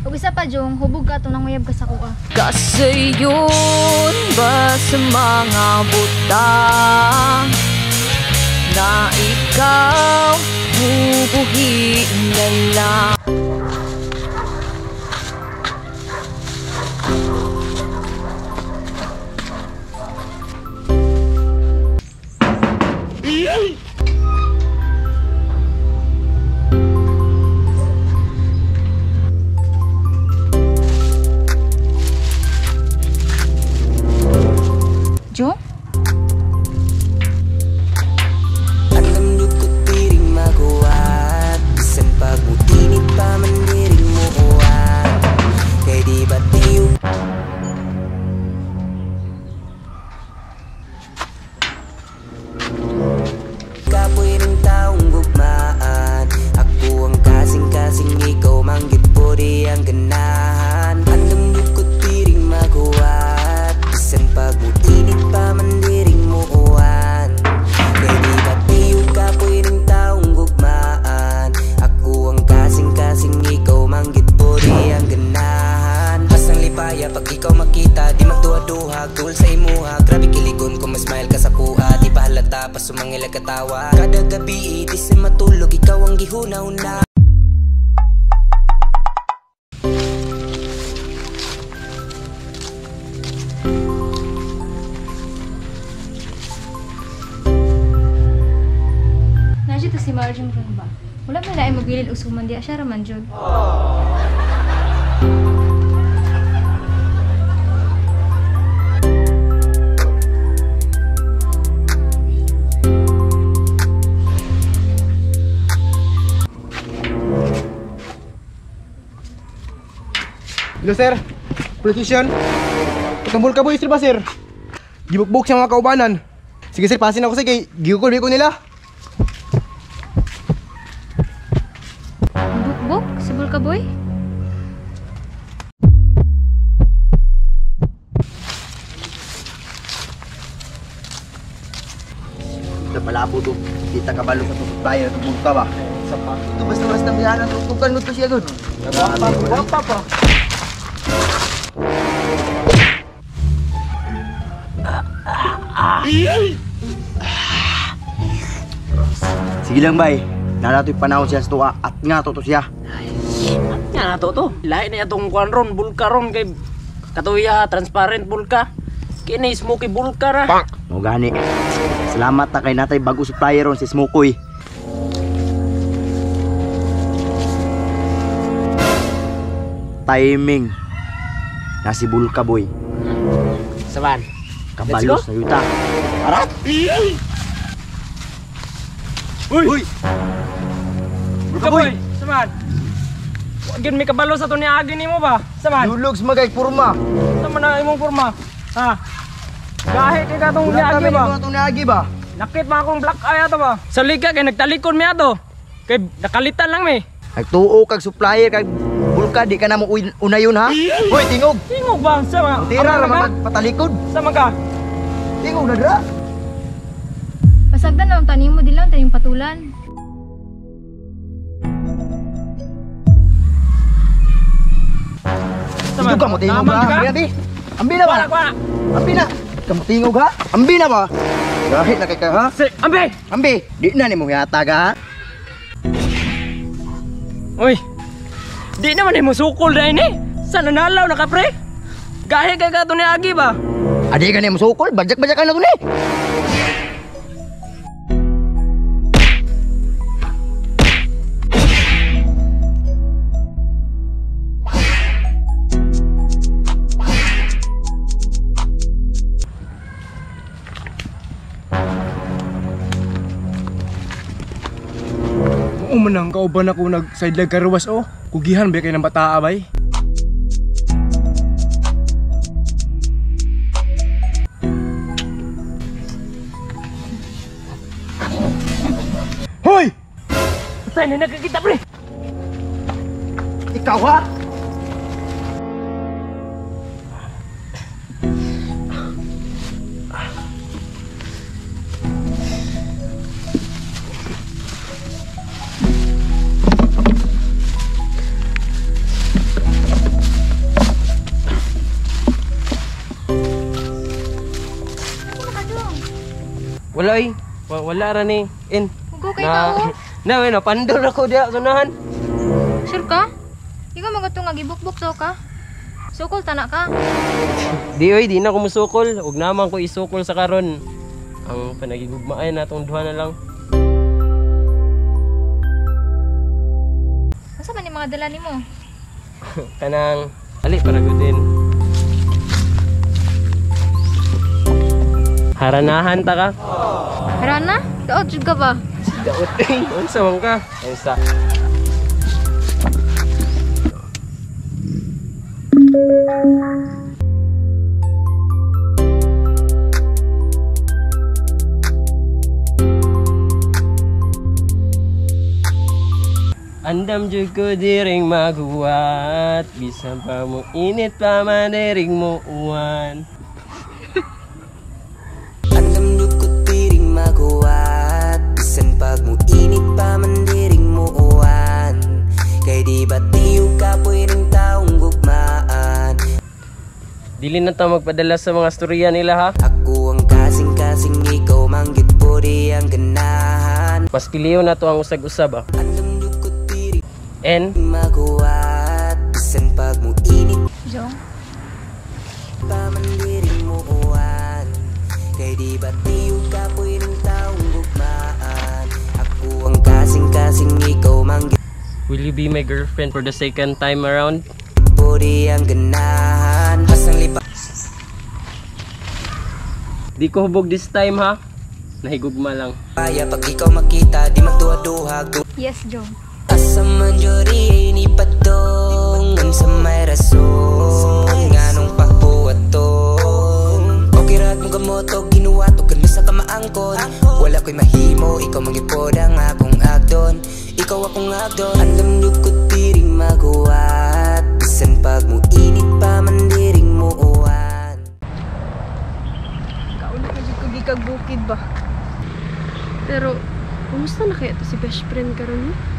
Ug isa pa jong hubog ka to nang mayab ka sa kuha. Kasayon ba sa mga butang na ikaw bubuhin na lang? Jo? Alam lukot piring makuhat, bisan pagbutinit pa man diring mo kuhat. Kay di ba tiyo kapoy ng taong gugmaan. Ako ang kasing-kasing, ikaw manggit po di ang ganahan. Alam lukot piring makuhat, bisan pagbutinit pa man diring mo uwan. Kay di ba tiyo kapoy ng taong gugmaan. Ako ang kasing-kasing, ikaw manggit po di ang ganahan. Hasang lipaya pag ikaw makita, di magduha-duha tul sa imuha. Grabe kiligon kung masmile ka sa kuha, di ba halata pa sumangil katawa. Kada gabi di sa matulog, ikaw ang gihuna-una. Nasya to si Marjun ron ba? Wala ba na ay magilid usuman di siya raman jud. Hello sir, politician. Tambol ka boy, sir ba sir? Gibukbuk sa mga kaubanan. Sige sir, pasin ako sir kay gigukul ko nila. Bukbuk, sibol ka boy? Ito palabo to. Kita kabalo sa supplier ng bulka ba? Sa pa. Ito basta-basta biyanan tutukan mo to siya gud. Wag pa. Sige lang bay. Narato'y panahon siya sa tuwa at nga to siya. Nga na to. Lain na itong kuwan ron, bulka ron kay katuya, transparent bulka. Kini smoky bulka ra. O gani. Salamat na kay natay bago supplier ron si Smokoy. Timing. Nasi bulka boy. Saban. Kabalos na yuta. Arat! Uy! Bulka boy! Saban. Wagin may kabalo sa to ni agi nimo ba? Saban. Lulugs magay kurma. Sama na imong kurma. Ha? Gahe kay katong ni agi ba? Katong niagi ba? Nakit pa akong black eye ato ba? Sa liga kay nagtalikod mi ato. Kay nakalitan lang mi. Nagtuo kag supplier kag bulka di ka na mo unayon ha? Hoy tingog. Tingog ba? Sama. Tira ra magpatalikod. Sama ka. Tingog na dra. Pasagdan lang tanim mo di lang tanim patulan. Ito ka mo tingog ha? Ambi na ba? Ambi na. Kamu tingog ha? Ambi na ba? Gahit na kay ka ha? Ambi! Ambi, di na ni mo yatag ha? Uy! Di naman mo sukol na ini. Sana nalaw na ka pre? Gahe kay ka to ni agi ba? Adi ka ni mo sukol, bajak-bajak ka na ko ni. Umanang kauban ako nag-sidelag karawas o. Kugihan ba kayo ng bataa bay? Hoy! Saan na nagkakita pre? Ikaw ha? Wala eh. Wala ra ni. In. Hugo kay ka, oh. Na, pandol ako diya ganahan. Sure ka? Ikaw mga nga gibukbuk to ka? Sukol tana ka? Di oy, di na ko musukol. Ug naman ko isukol sa karon. Ang panagigugmaan natong duha na lang. Asa man yung mga dala nimo? Kanang ali para gudin. Haranahan ta ka? Harana? Daot jud ka ba? Daot eh. Unsa man ka? Unsa? Andam jud ko diring maguwat, bisan pa mo init pa man diring mo uwan. Andam dukot tiring maguwat, bisan pag mo init pa man diring mo uwan. Kay di ba tiyo ka pwedeng taong gugmaan. Dili na ta magpadala sa mga storya nila ha. Ako ang kasing-kasing, ikaw manggit po di ang ganahan. Mas piliyo na to ang usag-usab ah. Andam dukot tiring And maguwat, bisan pag mo init Jong. pa man diring mo uwan. Kay di ba tiyo ka pwedeng taong gugmaan. Ako ang kasing-kasing, ikaw manggit will you be my girlfriend for the second time around? po di ang ganahan. Pasang lipa Di ko hubog this time ha. Nahigugma lang. Kaya pag ikaw makita, di magduha-duha. Yes, Jong. Asa man juri ay ni padong, unsa may rason, nganong pahuwaton. Okay rat mo gamoto, ginuwato, kan misa ka maangkon. Wala ko'y mahimo, ikaw mangipod ang akong agdon. Ikaw akong agdon. Andam dukot tiring maguwat, bisan pag mo init pa man diring mo uwan. Kauna ka dyan ko di kag bukid ba? Pero, kumusta na kaya to si best friend karon no?